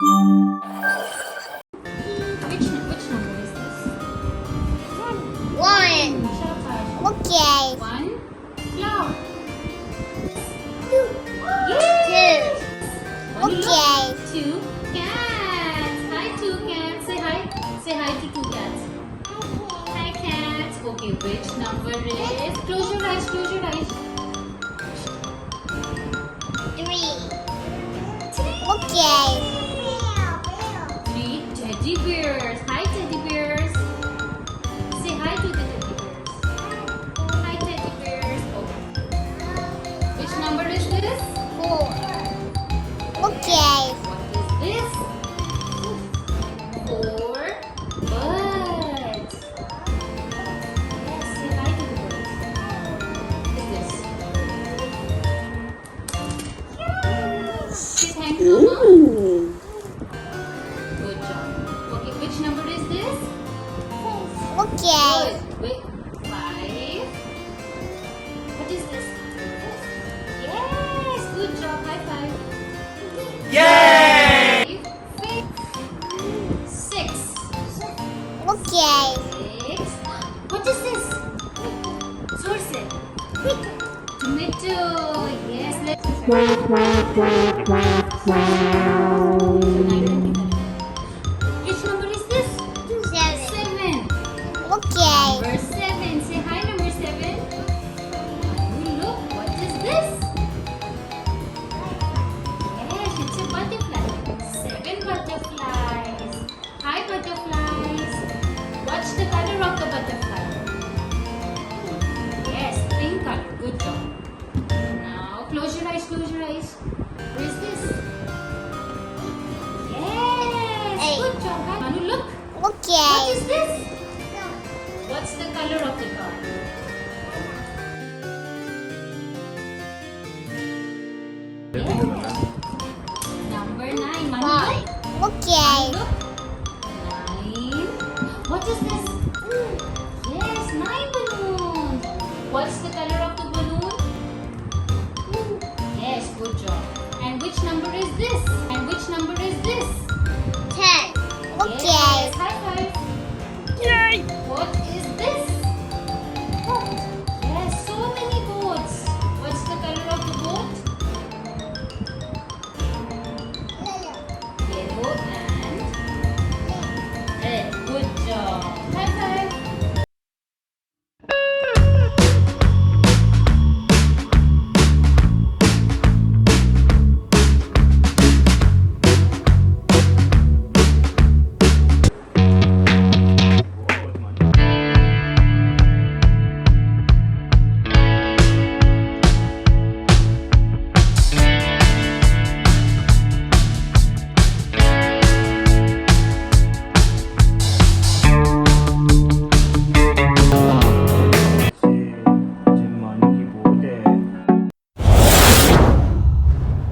Which number is this? One. Shut up. Okay. One cloud. Two. Yes. One Okay. look. Two cats. Hi, two cats. Say hi. Say hi to two cats. Hi, cats. Okay, which number is? Close your eyes. Close your eyes. Three. Okay. Three teddy bears. Hi, teddy bears. Say hi to the teddy bears. Hi, teddy bears. Okay. Which number is this? Four. Okay. What is this? Four birds. Yes, say hi to the birds. What is this? Say thank you, Mama. Good job. Okay, which number is this? Okay. Good. Wait, five. What is this? Yes, good job. High five. Yay! Six. Okay. Six. What is this? Source it. Tomato. Yes, let's. Which number is this? Seven. Seven. Okay. Number seven. Say hi, number seven. Look, what is this? Yes, it's a butterfly. Seven butterflies. Hi, butterflies. What's the color of the butterfly? Yes, pink color. Good job. Now, close your eyes, close your eyes. What is this? Yes, Eight. good job. Hi, Manu, look. Okay. What is this? What's the color of the car? Yes. Number 9. Manu, Five. look. Okay. Look. 9. What is this? Yes, 9 balloons. What's the color of the balloon? Yes, good job. And which number is this? And which number is this? 10. Okay.